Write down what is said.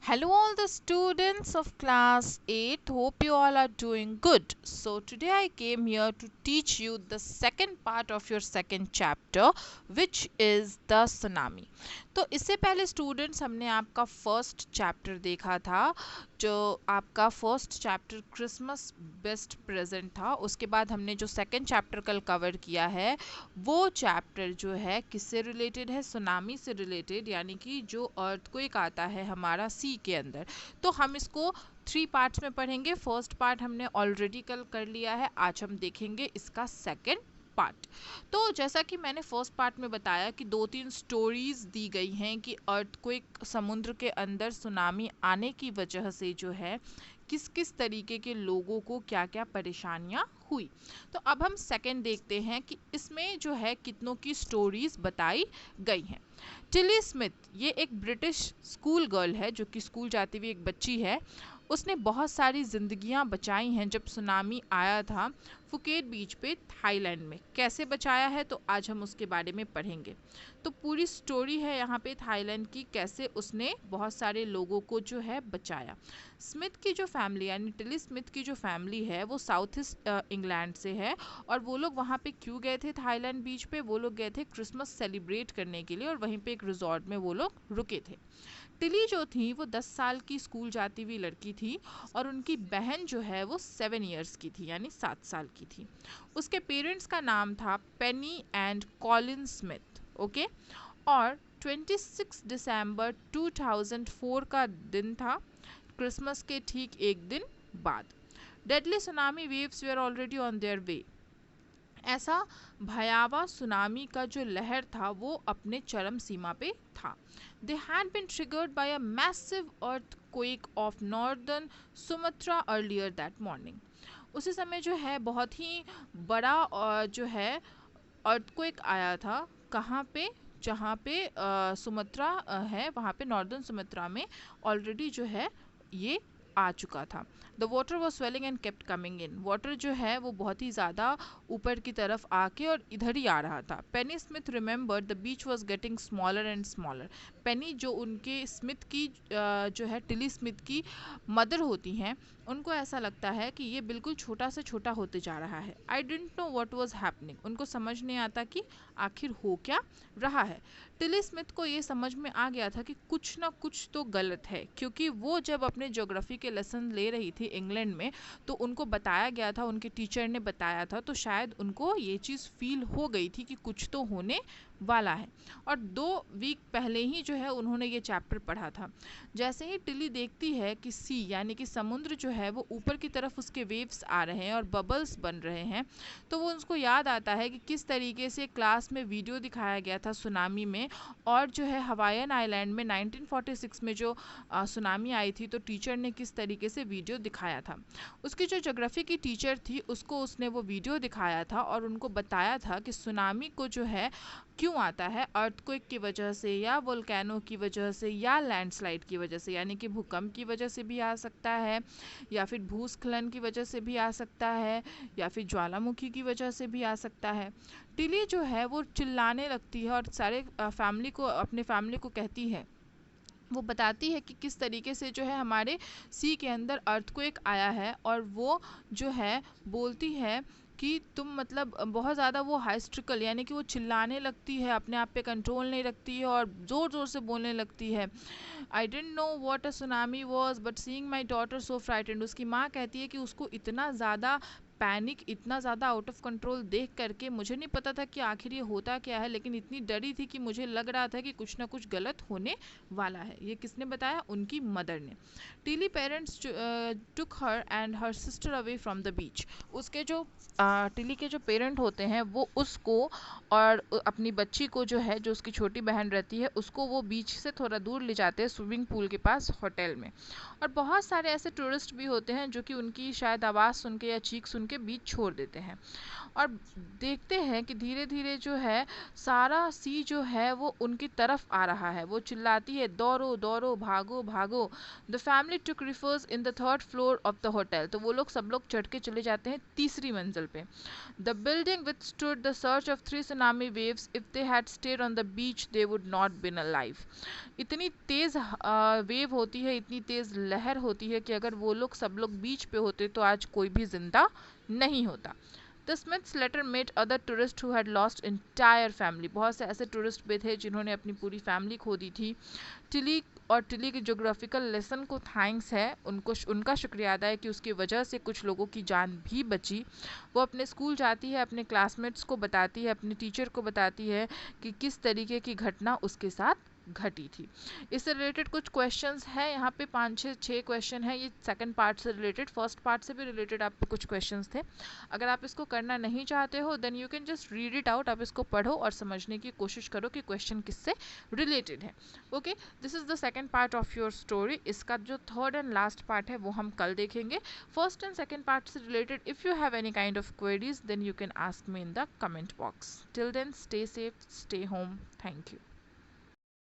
Hello, all the students of class 8. Hope you all are doing good. So, today I came here to teach you the second part of your second chapter, which is the tsunami. तो इससे पहले students हमने आपका first chapter देखा था, जो आपका first chapter Christmas best present था। उसके बाद हमने जो सेकंड चैप्टर कल कवर किया है, वो चैप्टर जो है किससे रिलेटेड है? सुनामी से रिलेटेड, यानी कि जो अर्थक्वेक आता है हमारा सी के अंदर। तो हम इसको 3 पार्ट्स में पढ़ेंगे। फर्स्ट पार्ट हमने ऑलरेडी कल कर लिया है, आज हम देखेंगे इसका सेकंड पार्ट। तो जैसा कि मैंने फर्स्ट पार्ट में बताया कि 2-3 स्टोरीज दी गई हैं कि अर्थक्वेक, समुद्र के अंदर सुनामी आने की वजह से जो है किस किस तरीके के लोगों को क्या क्या परेशानियां हुई। तो अब हम सेकंड देखते हैं कि इसमें जो है कितनों की स्टोरीज बताई गई हैं। टिली स्मिथ ये एक ब्रिटिश स्कूल गर्ल है, जो कि स्कूल जाती हुई एक बच्ची है। उसने बहुत सारी जिंदगियां बचाई हैं जब सुनामी आया था फुकेट बीच पे थाईलैंड में। कैसे बचाया है तो आज हम उसके बारे में पढ़ेंगे। तो पूरी स्टोरी है यहाँ पे थाईलैंड की, कैसे उसने बहुत सारे लोगों को जो है बचाया। स्मिथ की जो फैमिली, यानी टिली स्मिथ की जो फैमिली है, वो साउथ ईस्ट इंग्लैंड से है। और वो लोग वहाँ पे क्यों गए थे थाईलैंड बीच पे? वो लोग गए थे क्रिसमस सेलिब्रेट करने के लिए, और वहीं पे एक रिजॉर्ट में वो लोग रुके थे। टिली जो थी वो 10 साल की स्कूल जाती हुई लड़की थी, और उनकी बहन जो है वो 7 इयर्स की थी, यानी 7 साल की थी। उसके पेरेंट्स का नाम था पेनी एंड कॉलिन स्मिथ। ओके, और 26 दिसंबर 2004 का दिन था, क्रिसमस के ठीक एक दिन बाद। Deadly tsunami waves were already on their way. ऐसा भयावह सुनामी का जो लहर था वो अपने चरम सीमा पे था। They had been triggered by a massive earthquake of northern Sumatra earlier that morning. उसी समय जो है बहुत ही बड़ा जो है अर्थक्वेक आया था। कहाँ पे? जहाँ पे सुमात्रा है, वहाँ पे नॉर्दर्न सुमात्रा में ऑलरेडी जो है ये आ चुका था। The water was swelling and kept coming in. Water जो है वो बहुत ही ज़्यादा ऊपर की तरफ आके और इधर ही आ रहा था। Penny Smith remember the beach was getting smaller and smaller. Penny जो उनके स्मिथ की जो है टिली स्मिथ की मदर होती हैं, उनको ऐसा लगता है कि ये बिल्कुल छोटा से छोटा होते जा रहा है। I didn't know what was happening. उनको समझ नहीं आता कि आखिर हो क्या रहा है। टिली स्मिथ को ये समझ में आ गया था कि कुछ ना कुछ तो गलत है, क्योंकि वो जब अपने ज्योग्राफी के लेसन ले रही थी इंग्लैंड में, तो उनको बताया गया था, उनके टीचर ने बताया था, तो शायद उनको ये चीज़ फील हो गई थी कि कुछ तो होने वाला है। और 2 वीक पहले ही जो है उन्होंने ये चैप्टर पढ़ा था। जैसे ही टिली देखती है कि सी, यानी कि समुद्र जो है वो ऊपर की तरफ उसके वेव्स आ रहे हैं और बबल्स बन रहे हैं, तो वो उसको याद आता है कि किस तरीके से क्लास में वीडियो दिखाया गया था सुनामी में, और जो है हवाईयन आइलैंड में 1946 में जो सुनामी आई थी, तो टीचर ने किस तरीके से वीडियो दिखाया था। उसकी जो ज्योग्राफी की टीचर थी, उसको उसने वो वीडियो दिखाया था और उनको बताया था कि सुनामी को जो है क्यों आता है, अर्थक्वेक की वजह से, या वोल्केनो की वजह से, या लैंडस्लाइड की वजह से, यानी कि भूकंप की वजह से भी आ सकता है, या फिर भूस्खलन की वजह से भी आ सकता है, या फिर ज्वालामुखी की वजह से भी आ सकता है। टिली जो है वो चिल्लाने लगती है और सारे फैमिली को, अपने फैमिली को कहती है, वो बताती है कि किस तरीके से जो है हमारे सी के अंदर अर्थक्वेक आया है। और वो जो है बोलती है कि तुम मतलब बहुत ज़्यादा वो हाइस्ट्रिकल, यानी कि वो चिल्लाने लगती है, अपने आप पे कंट्रोल नहीं रखती है और ज़ोर ज़ोर से बोलने लगती है। I didn't know what a tsunami was but seeing my daughter so frightened. उसकी माँ कहती है कि उसको इतना ज़्यादा पैनिक, इतना ज़्यादा आउट ऑफ कंट्रोल देख करके, मुझे नहीं पता था कि आखिर ये होता क्या है, लेकिन इतनी डरी थी कि मुझे लग रहा था कि कुछ ना कुछ गलत होने वाला है। ये किसने बताया? उनकी मदर ने। Tilly parents took her and her sister away from the beach. उसके जो टिली के जो पेरेंट होते हैं, वो उसको और अपनी बच्ची को जो है, जो उसकी छोटी बहन रहती है, उसको वो बीच से थोड़ा दूर ले जाते हैं, स्विमिंग पूल के पास होटल में। और बहुत सारे ऐसे टूरिस्ट भी होते हैं जो कि उनकी शायद आवाज़ सुन के या चीख सुन उनके बीच छोड़ देते हैं और देखते हैं कि धीरे धीरे जो है सारा सी जो है वो उनकी तरफ आ रहा है। वो चिल्लाती है, दौड़ो दौड़ो, भागो भागो। The family took refers in the third floor of the hotel. तो वो लोग सब लोग चढ़ के चले जाते हैं तीसरी मंजिल पे। The building withstood the surge of three tsunami waves. If they had stayed on the beach, they would not been alive. इतनी तेज वेव होती है, इतनी तेज लहर होती है कि अगर वो लोग सब लोग बीच पे होते तो आज कोई भी जिंदा नहीं होता। The Smiths later met other tourists who had lost entire family. बहुत से ऐसे टूरिस्ट भी थे जिन्होंने अपनी पूरी फैमिली खो दी थी। टिली और टिली के ज्योग्राफिकल लेसन को थैंक्स है, उनको उनका शुक्रिया अदा है कि उसकी वजह से कुछ लोगों की जान भी बची। वो अपने स्कूल जाती है, अपने क्लासमेट्स को बताती है, अपने टीचर को बताती है कि किस तरीके की घटना उसके साथ घटी थी। इससे रिलेटेड कुछ क्वेश्चंस हैं यहाँ पे, 5-6 क्वेश्चन है। ये सेकंड पार्ट से रिलेटेड, फर्स्ट पार्ट से भी रिलेटेड आप पे कुछ क्वेश्चंस थे। अगर आप इसको करना नहीं चाहते हो then you can just read it out. आप इसको पढ़ो और समझने की कोशिश करो कि क्वेश्चन किससे रिलेटेड है। Okay, this is the second part of your story. इसका जो थर्ड एंड लास्ट पार्ट है वो हम कल देखेंगे। फर्स्ट एंड सेकंड पार्ट से related if you have any kind of queries then you can ask me in the comment box. Till then stay safe, stay home, thank you.